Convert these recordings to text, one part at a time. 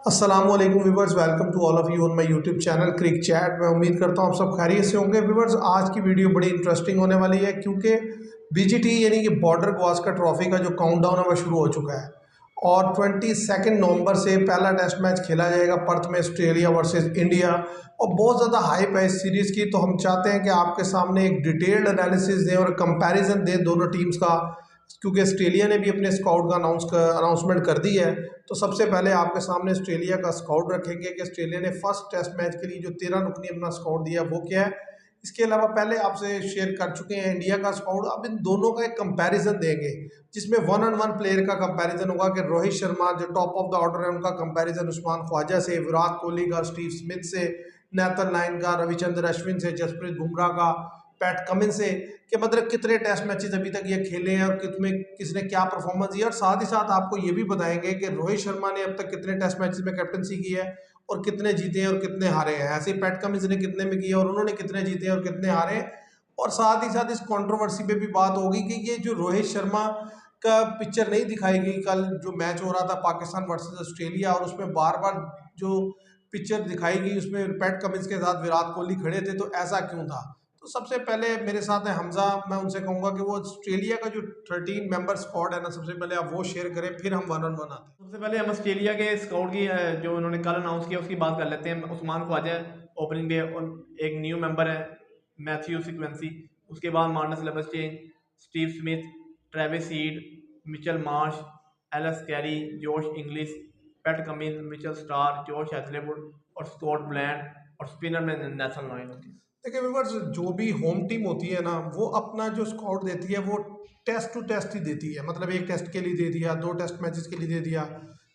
अस्सलाम वालेकुम viewers, welcome to all of you on my YouTube channel cric chat. मैं उम्मीद करता हूँ आप सब खैरियत से होंगे। व्यूवर्स, आज की वीडियो बड़ी इंटरेस्टिंग होने वाली है क्योंकि बीजीटी यानी कि बॉर्डर गवास्कर ट्रॉफी का जो काउंटडाउन है वह शुरू हो चुका है और 22 नवंबर से पहला टेस्ट मैच खेला जाएगा पर्थ में, ऑस्ट्रेलिया वर्सेस इंडिया। और बहुत ज़्यादा हाइप है इस सीरीज़ की, तो हम चाहते हैं कि आपके सामने एक डिटेल्ड एनालिसिस दें और कंपैरिजन दें दोनों टीम्स का, क्योंकि ऑस्ट्रेलिया ने भी अपने स्काउट का अनाउंसमेंट कर दी है। तो सबसे पहले आपके सामने ऑस्ट्रेलिया का स्काउट रखेंगे कि ऑस्ट्रेलिया ने फर्स्ट टेस्ट मैच के लिए जो 13 रुकनी अपना स्काउट दिया वो क्या है। इसके अलावा पहले आपसे शेयर कर चुके हैं इंडिया का स्काउट। अब इन दोनों का एक कंपैरिजन देंगे जिसमें वन ऑन वन प्लेयर का कंपैरिजन होगा कि रोहित शर्मा जो टॉप ऑफ द ऑर्डर है उनका कंपैरिजन उस्मान ख्वाजा से, विराट कोहली का स्टीव स्मिथ से, नेथन लाइन का रविचंद्र अश्विन से, जसप्रीत बुमराह का पैट कमिंस से, कि मतलब कितने टेस्ट मैचेस अभी तक ये खेले हैं और कितने किसने क्या परफॉर्मेंस दिया। और साथ ही साथ आपको ये भी बताएंगे कि रोहित शर्मा ने अब तक कितने टेस्ट मैचेस में कैप्टनसी की है और कितने जीते हैं और कितने हारे हैं। ऐसे ही पैट कमिंस ने कितने में किया और उन्होंने कितने जीते हैं और कितने हारे हैं। और साथ ही साथ इस कंट्रोवर्सी पे भी बात होगी कि ये जो रोहित शर्मा का पिक्चर नहीं दिखाई गई कल जो मैच हो रहा था पाकिस्तान वर्सेस ऑस्ट्रेलिया, और उसमें बार बार जो पिक्चर दिखाई गई उसमें पैट कमिंस के साथ विराट कोहली खड़े थे, तो ऐसा क्यों था। तो सबसे पहले मेरे साथ है हमजा। मैं उनसे कहूंगा कि वो ऑस्ट्रेलिया का जो 13 मेंबर स्क्वाड है ना, सबसे पहले आप वो शेयर करें, फिर हम वन ऑन वन आते हैं। सबसे पहले हम ऑस्ट्रेलिया के स्काउट की जो उन्होंने कल अनाउंस किया उसकी बात कर लेते हैं। उस्मान ख्वाजा ओपनिंग पे और एक न्यू मेंबर है मैथ्यू सिक्वेंसी। उसके बाद Marnus Labuschagne, Steve Smith, Travis Head, Mitchell Marsh, Alex Carey, Josh Inglis, Pat Cummins, Mitchell Starc, Josh Hazlewood और स्कॉट ब्लैंड, और स्पिनर में नेथन लॉयन होती है। देखिए व्यूअर्स, जो भी होम टीम होती है ना वो अपना जो स्क्वाड देती है वो टेस्ट टू टेस्ट ही देती है। मतलब एक टेस्ट के लिए दे दिया, दो टेस्ट मैचेस के लिए दे दिया,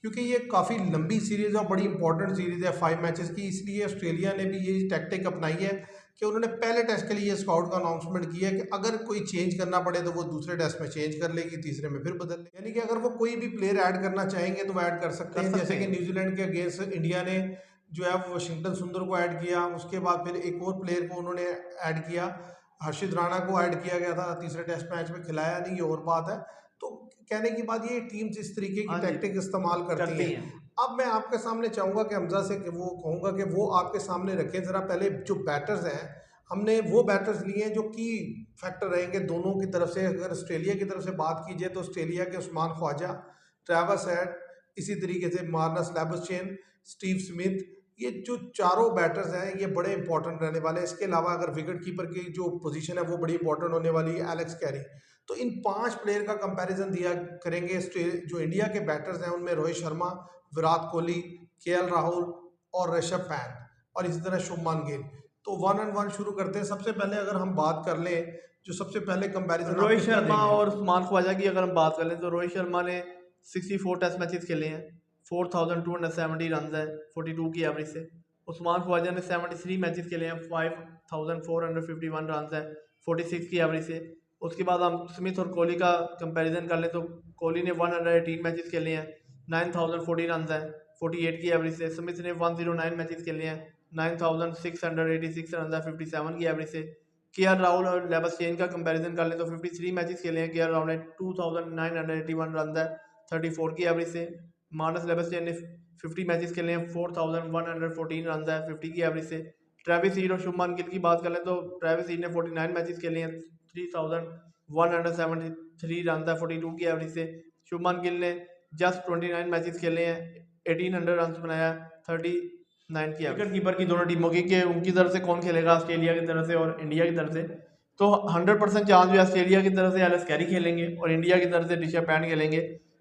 क्योंकि ये काफ़ी लंबी सीरीज़ है और बड़ी इंपॉर्टेंट सीरीज़ है 5 मैचेस की। इसलिए ऑस्ट्रेलिया ने भी ये टैक्टिक अपनाई है कि उन्होंने पहले टेस्ट के लिए स्काउट का अनाउंसमेंट किया है कि अगर कोई चेंज करना पड़े तो वो दूसरे टेस्ट में चेंज कर लेगी, तीसरे में फिर बदल लेगी। यानी कि अगर वो कोई भी प्लेयर ऐड करना चाहेंगे तो वो ऐड कर सकते हैं। जैसे कि न्यूजीलैंड के अगेंस्ट इंडिया ने जो है वो वाशिंगटन सुंदर को ऐड किया, उसके बाद फिर एक और प्लेयर को उन्होंने ऐड किया, हर्षित राणा को ऐड किया गया था, तीसरे टेस्ट मैच में खिलाया नहीं, ये और बात है। तो कहने की बात ये टीम्स इस तरीके की हाँ जी, टैक्टिक इस्तेमाल करती हैं। हैं। अब मैं आपके सामने चाहूँगा कि हमजा से कि वो कहूँगा कि वो आपके सामने रखें ज़रा। पहले जो बैटर्स हैं हमने वो बैटर्स लिए हैं जो की फैक्टर रहेंगे दोनों की तरफ से। अगर ऑस्ट्रेलिया की तरफ से बात की जाए तो ऑस्ट्रेलिया के उस्मान ख्वाजा, ट्रेविस हेड, इसी तरीके से मार्नस लेबस्टेन, स्टीव स्मिथ, ये जो चारों बैटर्स हैं ये बड़े इंपॉर्टेंट रहने वाले हैं। इसके अलावा अगर विकेट कीपर की जो पोजीशन है वो बड़ी इंपॉर्टेंट होने वाली है, एलेक्स कैरी। तो इन 5 प्लेयर का कंपैरिजन दिया करेंगे। जो इंडिया के बैटर्स हैं उनमें रोहित शर्मा, विराट कोहली, केएल राहुल और ऋषभ पंत, और इसी तरह शुभमान गिल। तो वन एंड वन शुरू करते हैं। सबसे पहले अगर हम बात कर लें, जो सबसे पहले कंपैरिजन आप रोहित किसका शर्मा देंगे। और उस्मान ख्वाजा की अगर हम बात कर लें तो रोहित शर्मा ने 64 टेस्ट मैचेस खेले हैं, 4270 रन है 42 की एवरेज से। उस्मान ख्वाजा ने 73 मैचेस खेले हैं, 5451 रन है 46 की एवरेज से। उसके बाद हम स्मिथ और कोहली का कंपैरिजन कर लें तो कोहली ने 118 मैचेस खेले हैं, 9040 रन है 48 की एवरेज से। स्मिथ ने 109 मैचेस खेले हैं, 9686 रन है 57 की एवरेज से। केआर राहुल और लेबस्टेन का कंपैरिजन कर लें तो 53 मैचेस खेले हैं केआर राहुल ने, 2981 रन है 34 की एवरेज से। मार्नस लेबस्टेन ने 50 मैचेस खेले हैं, 4114 रन है 50 की एवरेज से। ट्रेविस हीड और शुभमान गिल की बात कर लें तो ट्रेविस हीड ने 49 मैचेस खेले हैं, 3173 रन है 42 की एवरेज से। शुभमान गिल ने जस्ट 29 मैचेस खेले हैं, 1800 रन बनाया 39 की विकेट कीपर की दोनों टीमों की कि उनकी तरफ से कौन खेलेगा ऑस्ट्रेलिया की तरफ से और इंडिया की तरफ से। तो 100% चांस जो है ऑस्ट्रेलिया की तरफ से एलिस कैरी खेलेंगे और इंडिया की तरफ से ऋषभ पंत खेलेंगे।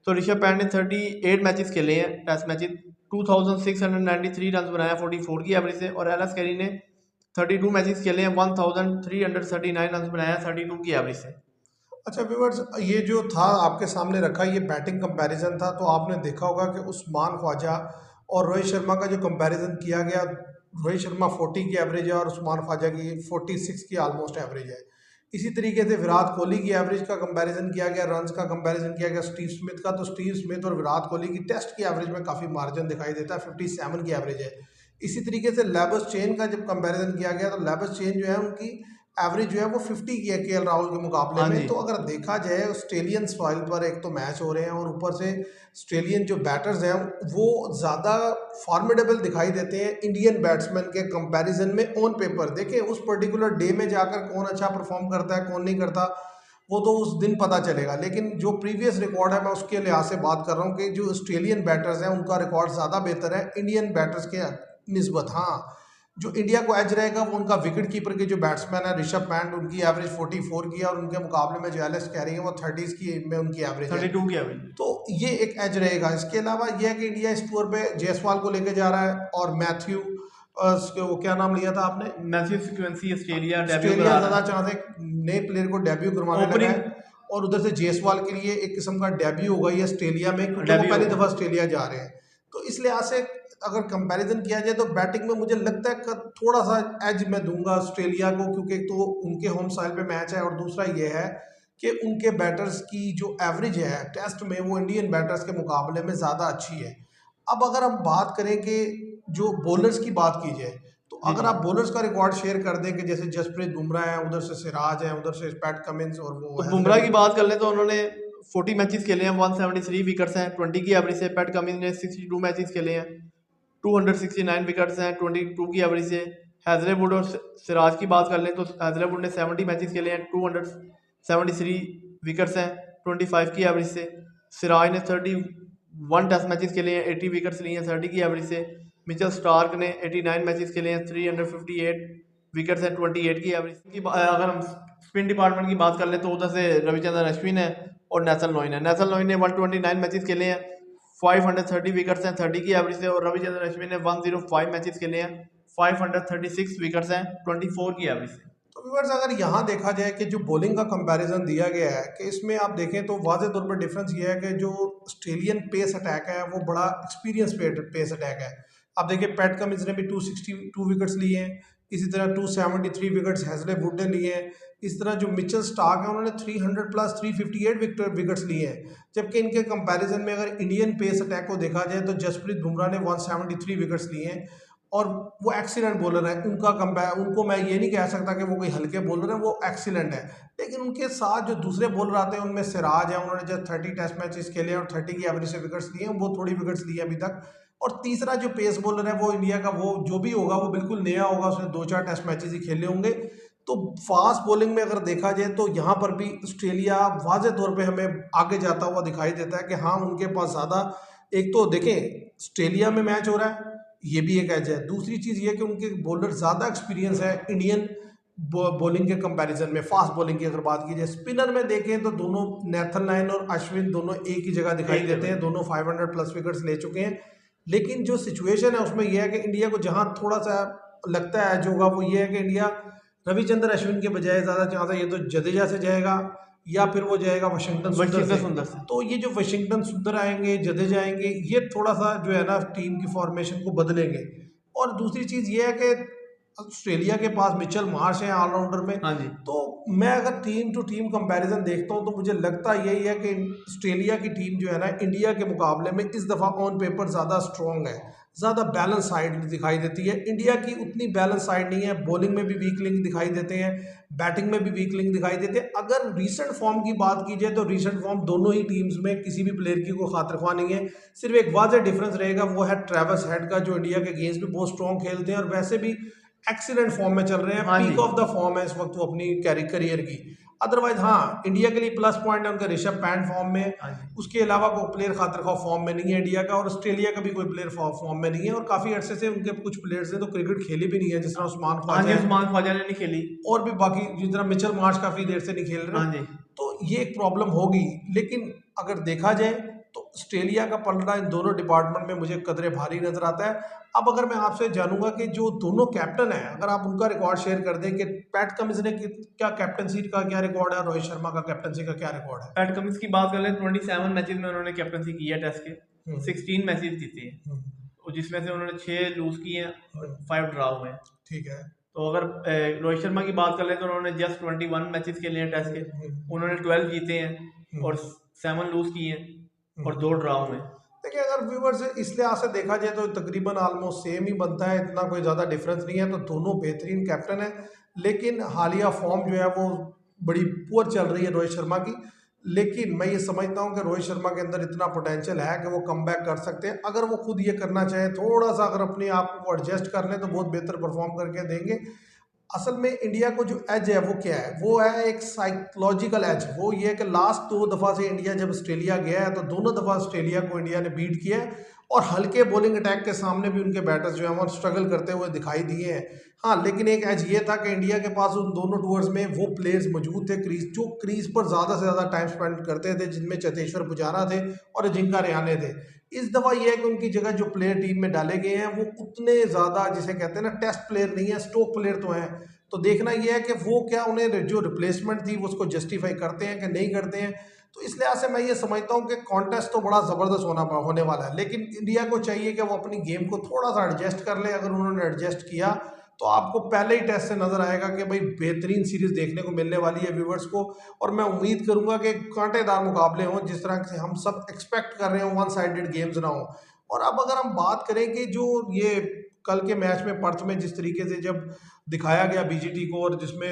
तो ऋषभ पंत ने 38 मैचेस खेले हैं टेस्ट मैचेस, 2693 रन बनाया 44 की एवरेज से। और एलिस कैरी ने 32 मैचेस खेले हैं, 1339 रन बनाया 32 की एवरेज से। अच्छा व्यूअर्स, ये जो था आपके सामने रखा ये बैटिंग कंपैरिजन था। तो आपने देखा होगा कि उस्मान ख्वाजा और रोहित शर्मा का जो कंपैरिजन किया गया, रोहित शर्मा 40 की एवरेज है और उस्मान ख्वाजा की 46 की ऑलमोस्ट एवरेज है। इसी तरीके से विराट कोहली की एवरेज का कंपैरिजन किया गया, रन्स का कंपैरिजन किया गया स्टीव स्मिथ का। तो स्टीव स्मिथ और विराट कोहली की टेस्ट की एवरेज में काफ़ी मार्जिन दिखाई देता है, 57 की एवरेज है। इसी तरीके से लेबस चेन का जब कंपैरिजन किया गया तो लेबस चेन जो है उनकी एवरेज जो है वो 50 की है केएल राहुल के मुकाबले हाँ में। जी। तो अगर देखा जाए ऑस्ट्रेलियन सॉइल पर एक तो मैच हो रहे हैं और ऊपर से ऑस्ट्रेलियन जो बैटर्स हैं वो ज़्यादा फॉर्मिडेबल दिखाई देते हैं इंडियन बैट्समैन के कंपैरिजन में ऑन पेपर। देखें उस पर्टिकुलर डे में जाकर कौन अच्छा परफॉर्म करता है कौन नहीं करता वो तो उस दिन पता चलेगा, लेकिन जो प्रीवियस रिकॉर्ड है मैं उसके लिहाज से बात कर रहा हूँ कि जो ऑस्ट्रेलियन बैटर्स हैं उनका रिकॉर्ड ज़्यादा बेहतर है इंडियन बैटर्स के निस्बत। हाँ, जो इंडिया को एज रहेगा वो उनका विकेट कीपर के जो बैट्समैन है ऋषभ पंत, उनकी एवरेज 44 की है और उनके मुकाबले में जो एलिस कैरी है वो 30s की में उनकी एवरेज है। 32 की एवरेज। तो ये एक एज रहेगा। इसके अलावा ये है कि इंडिया इस टूर पे जायसवाल को लेके जा रहा है और मैथ्यू वो क्या नाम लिया था आपने, Matthew frequency Australia debut Australia करा ज़्यादा रहा है। चांस है नए प्लेयर को डेब्यू करवाने लगा ओपनिंग है और उधर से जायसवाल के लिए एक किस्म का डेब्यू होगा ये ऑस्ट्रेलिया में क्योंकि वो डेब्यू पहली होगा। दफ़ा ऑस्ट्रेलिया जा रहे हैं। तो इस लिहाज से अगर कंपैरिजन किया जाए तो बैटिंग में मुझे लगता है कि थोड़ा सा एज मैं दूंगा ऑस्ट्रेलिया को, क्योंकि एक तो उनके होम साइल पे मैच है और दूसरा ये है कि उनके बैटर्स की जो एवरेज है टेस्ट में वो इंडियन बैटर्स के मुकाबले में ज़्यादा अच्छी है। अब अगर हम बात करें कि जो बॉलर्स की बात की जाए तो जी अगर जी। आप बॉलर्स का रिकॉर्ड शेयर कर दें कि जैसे जसप्रीत बुमराह है, उधर से सिराज है, उधर से पैट कमिंस और वो तो बुमराह की हैजलवुड। बात कर लें तो उन्होंने 40 मैचेस खेले हैं, 173 विकेट्स हैं, 20 की एवरेज से। पैट कमिंस ने 62 मैचेस खेले हैं, 269 विकेट्स हैं, 22 की एवरेज से। हैजलवुड और सिराज की बात कर लें तो हैजलवुड ने 70 मैचेस खेले हैं, 273 विकेट्स हैं, 25 की एवरेज से। सिराज ने 31 टेस्ट मैचेस खेले हैं, 80 विकेट्स लिए हैं, 30 की एवरेज से। मिचेल स्टार्क ने 89 मैचेस खेले हैं, 358 विकेट्स हैं, 28 की एवरेज की। अगर हम स्पिन डिपार्टमेंट की बात कर ले तो उधर से रविचंद्रन अश्विन है और नेथन लॉइन है। नेथन लॉइन ने 129 मैचेस खेले हैं, 530 विकेट्स हैं, 30 की एवरेज से। और रविचंद्रन अश्विन ने 105 मैचेस खेले हैं, 536 विकेट्स हैं, 24 की एवरेज से। तो व्यूअर्स अगर यहाँ देखा जाए कि जो बॉलिंग का कंपैरिजन दिया गया है कि इसमें आप देखें तो वाज़े तौर पर डिफरेंस ये है कि जो ऑस्ट्रेलियन पेस अटैक है वो बड़ा एक्सपीरियंस पेस अटैक है। आप देखिए पैट कमिंस ने भी 262 विकेट्स लिए हैं, इसी तरह 273 विकेट्स हैजलवुड ने लिए हैं। इस तरह जो मिचेल स्टार्क है उन्होंने 300 प्लस 358 विकेट्स लिए हैं। जबकि इनके कंपैरिजन में अगर इंडियन पेस अटैक को देखा जाए तो जसप्रीत बुमराह ने 173 विकेट्स लिए हैं और वो एक्सीलेंट बॉलर है। उनको मैं ये नहीं कह सकता कि वो कोई हल्के बॉलर है, वो एक्सीलेंट है। लेकिन उनके साथ जो दूसरे बॉलर आते हैं उनमें सिराज है, उन्होंने जब 30 टेस्ट मैचेस खेले और 30 की एवरेज से विकेट्स लिए हैं, वो थोड़ी विकेट्स लिए अभी तक। और तीसरा जो पेस बॉलर है वो इंडिया का वो जो भी होगा वो बिल्कुल नया होगा, उसने 2-4 टेस्ट मैचेस ही खेले होंगे। तो फास्ट बॉलिंग में अगर देखा जाए तो यहाँ पर भी ऑस्ट्रेलिया वाज़े तौर पे हमें आगे जाता हुआ दिखाई देता है कि हाँ उनके पास ज़्यादा, एक तो देखें ऑस्ट्रेलिया में मैच हो रहा है ये भी एक एज है, दूसरी चीज़ ये कि उनके बॉलर ज़्यादा एक्सपीरियंस है इंडियन बॉलिंग के कंपैरिजन में। फास्ट बॉलिंग की अगर बात की जाए स्पिनर में देखें तो दोनों नेथन लाइन और अश्विन दोनों एक ही जगह दिखाई देते हैं, दोनों 500 प्लस विकेट्स ले चुके हैं। लेकिन जो सिचुएशन है उसमें यह है कि इंडिया को जहां थोड़ा सा लगता है जो होगा वो ये है कि इंडिया रविचंद्र अश्विन के बजाय ज़्यादा चांस है ये तो जडेजा से जाएगा या फिर वो जाएगा वाशिंगटन सुंदर से। तो ये जो वाशिंगटन सुंदर आएंगे जडेजा आएंगे ये थोड़ा सा जो है ना टीम की फॉर्मेशन को बदलेंगे। और दूसरी चीज़ ये है कि ऑस्ट्रेलिया के पास मिचेल मार्श है ऑलराउंडर में। हाँ जी। तो मैं अगर टीम टू टीम कंपैरिजन देखता हूँ तो मुझे लगता यही है कि ऑस्ट्रेलिया की टीम जो है ना इंडिया के मुकाबले में इस दफ़ा ऑन पेपर ज़्यादा स्ट्रॉन्ग है, ज़्यादा बैलेंस साइड दिखाई देती है। इंडिया की उतनी बैलेंस साइड नहीं है, बॉलिंग में भी वीक लिंक दिखाई देते हैं, बैटिंग में भी वीक लिंक दिखाई देते हैं। अगर रीसेंट फॉर्म की बात की जाए तो रीसेंट फॉर्म दोनों ही टीम्स में किसी भी प्लेयर की कोई खातिर ख्वाह नहीं है। सिर्फ एक वाज़ेह डिफरेंस रहेगा वो है ट्रेविस हेड का, जो इंडिया के अगेंस्ट भी बहुत स्ट्रॉन्ग खेलते हैं और वैसे भी एक्सीलेंट फॉर्म में चल रहे हैं। हाँ पीक जी। ऑफ द फॉर्म है इस वक्त वो अपनी करियर की। अदरवाइज हाँ इंडिया के लिए प्लस पॉइंट है उनका ऋषभ पंत फॉर्म में, हाँ जी। उसके अलावा कोई प्लेयर खातिर खा फॉर्म में नहीं है इंडिया का, और ऑस्ट्रेलिया का भी कोई प्लेयर फॉर्म में नहीं है। और काफी अरसे से उनके कुछ प्लेयर्स हैं तो क्रिकेट खेली भी नहीं है, जिस तरह उस्मान हाँ जी, ख्वाजा है उस्मान ख्वाजा ने नहीं खेली और भी बाकी जिस तरह मिचेल मार्श काफी देर से नहीं खेल रहे। हाँ जी। तो ये एक प्रॉब्लम होगी। लेकिन अगर देखा जाए तो ऑस्ट्रेलिया का पलड़ा इन दोनों डिपार्टमेंट में मुझे कदरे भारी नजर आता है। अब अगर मैं आपसे जानूंगा कि जो दोनों कैप्टन हैं अगर आप उनका रिकॉर्ड शेयर कर दें कि पैट कमिंस ने क्या कैप्टनसी का क्या रिकॉर्ड है, रोहित शर्मा का कैप्टनसी का क्या रिकॉर्ड है। पैट कमिंस की बात कर ले 27 मैचेस में उन्होंने कैप्टनसी की है टेस्ट के, 16 मैचेस जीते हैं और जिसमें से उन्होंने 6 लूज किए हैं, 5 ड्रा हुए हैं। ठीक है। तो अगर रोहित शर्मा की बात कर ले तो उन्होंने जस्ट 21 मैचेस खेले हैं टेस्ट के, उन्होंने 12 जीते हैं और 7 लूज किए हैं और 2 ड्रा हुए हैं। कि अगर व्यूवर्स इस लिहाज से देखा जाए तो तकरीबन आलमोस्ट सेम ही बनता है, इतना कोई ज़्यादा डिफरेंस नहीं है। तो दोनों बेहतरीन कैप्टन है, लेकिन हालिया फॉर्म जो है वो बड़ी पुअर चल रही है रोहित शर्मा की। लेकिन मैं ये समझता हूँ कि रोहित शर्मा के अंदर इतना पोटेंशियल है कि वो कमबैक कर सकते हैं, अगर वो खुद ये करना चाहे, थोड़ा सा अगर अपने आप को एडजस्ट कर लें तो बहुत बेहतर परफॉर्म करके देंगे। असल में इंडिया को जो एज है वो क्या है, वो है एक साइकोलॉजिकल एज। वो ये है कि लास्ट 2 दफ़ा से इंडिया जब ऑस्ट्रेलिया गया है तो दोनों दफ़ा ऑस्ट्रेलिया को इंडिया ने बीट किया है, और हल्के बॉलिंग अटैक के सामने भी उनके बैटर्स जो हैं वो स्ट्रगल करते हुए दिखाई दिए हैं। हाँ, लेकिन एक एज ये था कि इंडिया के पास उन दोनों टूर्स में वो प्लेयर्स मौजूद थे क्रीज, जो क्रीज पर ज़्यादा से ज़्यादा टाइम स्पेंड करते थे, जिनमें चेतेश्वर पुजारा थे और अजिंक्य रहाणे थे। इस दफ़ा यह है कि उनकी जगह जो प्लेयर टीम में डाले गए हैं वो उतने ज़्यादा, जिसे कहते हैं ना, टेस्ट प्लेयर नहीं है, स्ट्रोक प्लेयर तो हैं। तो देखना यह है कि वो क्या उन्हें जो रिप्लेसमेंट थी वो उसको जस्टिफाई करते हैं कि नहीं करते हैं। तो इस लिहाज से मैं ये समझता हूँ कि कॉन्टेस्ट तो बड़ा ज़बरदस्त होने वाला है, लेकिन इंडिया को चाहिए कि वो अपनी गेम को थोड़ा सा एडजस्ट कर ले। अगर उन्होंने एडजस्ट किया तो आपको पहले ही टेस्ट से नज़र आएगा कि भाई बेहतरीन सीरीज़ देखने को मिलने वाली है व्यूवर्स को। और मैं उम्मीद करूंगा कि कांटेदार मुकाबले हों, जिस तरह से हम सब एक्सपेक्ट कर रहे हो, वन साइडेड गेम्स ना हो। और अब अगर हम बात करें कि जो ये कल के मैच में पर्थ में जिस तरीके से जब दिखाया गया बीजीटी को, और जिसमें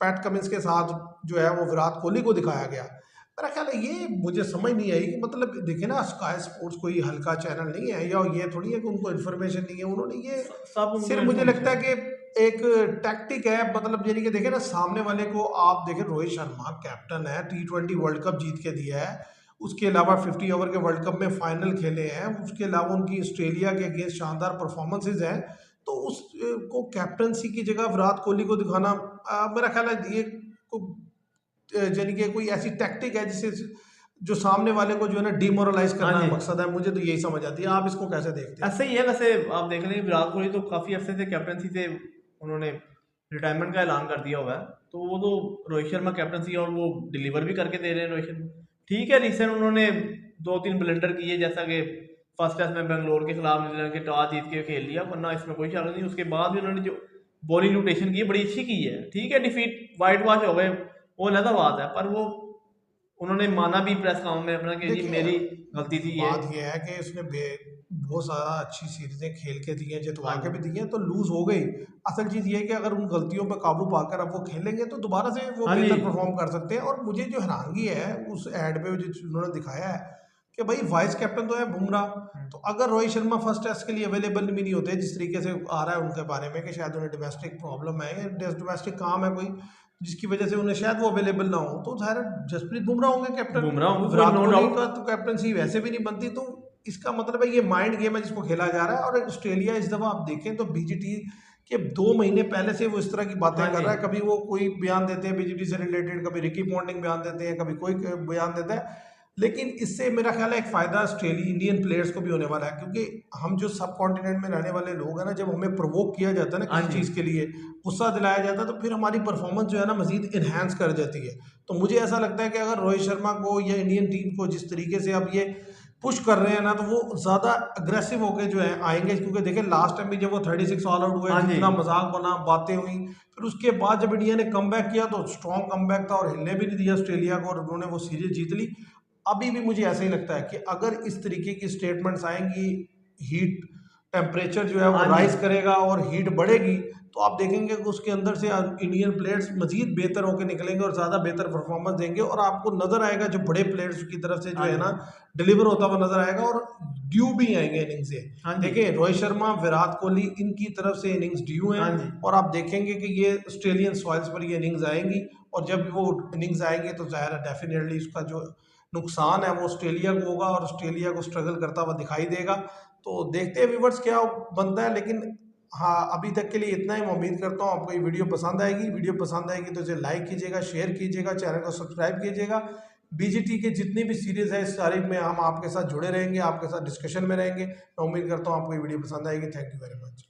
पैट कमिंस के साथ जो है वो विराट कोहली को दिखाया गया, मेरा ख्याल है ये मुझे समझ नहीं आई कि मतलब देखिए ना, स्काई स्पोर्ट्स कोई हल्का चैनल नहीं है, या ये थोड़ी है कि उनको इन्फॉर्मेशन नहीं है। उन्होंने ये सब उनको सिर्फ मुझे लगता है इन्फॉर्मेशन कि एक टैक्टिक है, मतलब यानी कि देखे ना सामने वाले को, आप देखें रोहित शर्मा कैप्टन है, T20 वर्ल्ड कप जीत के दिया है, उसके अलावा 50 ओवर के वर्ल्ड कप में फाइनल खेले हैं, उसके अलावा उनकी ऑस्ट्रेलिया के अगेंस्ट शानदार परफॉर्मेंसेज हैं। तो उसको कैप्टनसी की जगह विराट कोहली को दिखाना, मेरा ख्याल है ये यानी कि कोई ऐसी टैक्टिक है जिससे जो सामने वाले को जो है ना डिमोरलाइज हाँ करना जी, मकसद है। मुझे तो यही समझ आती है, आप इसको कैसे देखते हैं? ऐसे ही है। वैसे आप देख लें, विराट कोहली तो काफ़ी अर्से से कैप्टनसी से उन्होंने रिटायरमेंट का ऐलान कर दिया हुआ है। तो वो तो रोहित शर्मा कैप्टनसी और वो डिलीवर भी करके दे रहे हैं रोहित शर्मा। ठीक है, रिसेंट उन्होंने 2-3 ब्लंडर किए, जैसा कि फर्स्ट टेस्ट में बेंगलोर के खिलाफ न्यूजीलैंड के टॉस जीत के खेल लिया, वरना इसमें कोई शक नहीं। उसके बाद भी उन्होंने जो बॉलिंग रोटेशन की है बड़ी अच्छी की है। ठीक है, डिफीट वाइट वॉश हो गए, वो अलग बात है, पर वो उन्होंने माना भी प्रेस कॉन्फ्रेंस में अपना कि जी देखिए, मेरी गलती थी ये। बात यह है कि उसने बहुत सारा अच्छी सीरीजें खेल के दी हैं, जितवा हाँ के जी, भी दी हैं, तो लूज हो गई। असल चीज़ ये है कि अगर उन गलतियों पर काबू पाकर अब वो खेलेंगे तो दोबारा से वो हाँ जी, बेहतर परफॉर्म कर सकते हैं। और मुझे जो हैरानगी है उस एड पे जो उन्होंने दिखाया है कि भाई वाइस कैप्टन तो है बुमराह, तो अगर रोहित शर्मा फर्स्ट टेस्ट के लिए अवेलेबल भी नहीं होते, जिस तरीके से आ रहा है उनके बारे में कि शायद उन्हें डोमेस्टिक प्रॉब्लम है या डोमेस्टिक काम है कोई, जिसकी वजह से उन्हें शायद वो अवेलेबल ना हो, तो ज़ाहिर है जसप्रीत बुमराह होंगे कैप्टन। बुमराह होंगे, कोई विराट नो कोहली डाउट। का तो कैप्टनसी वैसे भी नहीं बनती। तो इसका मतलब है ये माइंड गेम है जिसको खेला जा रहा है। और ऑस्ट्रेलिया इस दफ़ा आप देखें तो बीजीटी के 2 महीने पहले से वो इस तरह की बातें हाँ कर जी, रहा है। कभी वो कोई बयान देते हैं बीजीटी से रिलेटेड, कभी रिकी पॉन्टिंग बयान देते हैं, कभी कोई बयान देता है। लेकिन इससे मेरा ख्याल है एक फ़ायदा ऑस्ट्रेलिया इंडियन प्लेयर्स को भी होने वाला है, क्योंकि हम जो सब कॉन्टिनेंट में रहने वाले लोग हैं ना, जब हमें प्रोवोक किया जाता है ना हाँ किसी जी, चीज़ के लिए, गुस्सा दिलाया जाता है, तो फिर हमारी परफॉर्मेंस जो है ना मज़ीद इन्हांस कर जाती है। तो मुझे ऐसा लगता है कि अगर रोहित शर्मा को या इंडियन टीम को जिस तरीके से अब ये पुश कर रहे हैं ना, तो वो ज़्यादा अग्रेसिव होकर जो है आएंगे। क्योंकि देखिए लास्ट टाइम भी जब वो 36 ऑल आउट हुए, हाँ जी, जितना मजाक बना, बातें हुई, फिर उसके बाद जब इंडिया ने कम किया तो स्ट्रॉन्ग कम था और हिलने भी नहीं दिया ऑस्ट्रेलिया को, और उन्होंने वो सीरीज जीत ली। अभी भी मुझे ऐसा ही लगता है कि अगर इस तरीके की स्टेटमेंट्स आएंगी, हीट टेम्परेचर जो है वो हाँ जी, राइज करेगा और हीट बढ़ेगी, तो आप देखेंगे कि उसके अंदर से इंडियन प्लेयर्स मजीद बेहतर होकर निकलेंगे और ज़्यादा बेहतर परफॉर्मेंस देंगे। और आपको नज़र आएगा जो बड़े प्लेयर्स की तरफ से जो हाँ है जी, ना डिलीवर होता हुआ नजर आएगा, और ड्यू भी आएंगे इनिंग से। हाँ जी, देखिए रोहित शर्मा, विराट कोहली, इनकी तरफ से इनिंग्स ड्यू हैं। हाँ जी, और आप देखेंगे कि ये ऑस्ट्रेलियन सॉइल्स पर ये इनिंग्स आएंगी, और जब वो इनिंग्स आएंगी तो ज़ाहिर है डेफिनेटली उसका जो नुकसान है वो ऑस्ट्रेलिया को होगा, और ऑस्ट्रेलिया को स्ट्रगल करता हुआ दिखाई देगा। तो देखते हैं व्यूवर्स क्या बनता है। लेकिन हाँ, अभी तक के लिए इतना ही। मैं उम्मीद करता हूँ आपको ये वीडियो पसंद आएगी। वीडियो पसंद आएगी तो इसे लाइक कीजिएगा, शेयर कीजिएगा, चैनल को सब्सक्राइब कीजिएगा। बीजीटी के जितनी भी सीरीज़ है इस सारी में हम आपके साथ जुड़े रहेंगे, आपके साथ डिस्कशन में रहेंगे। मैं उम्मीद करता हूँ आपको ये वीडियो पसंद आएगी। Thank you very much.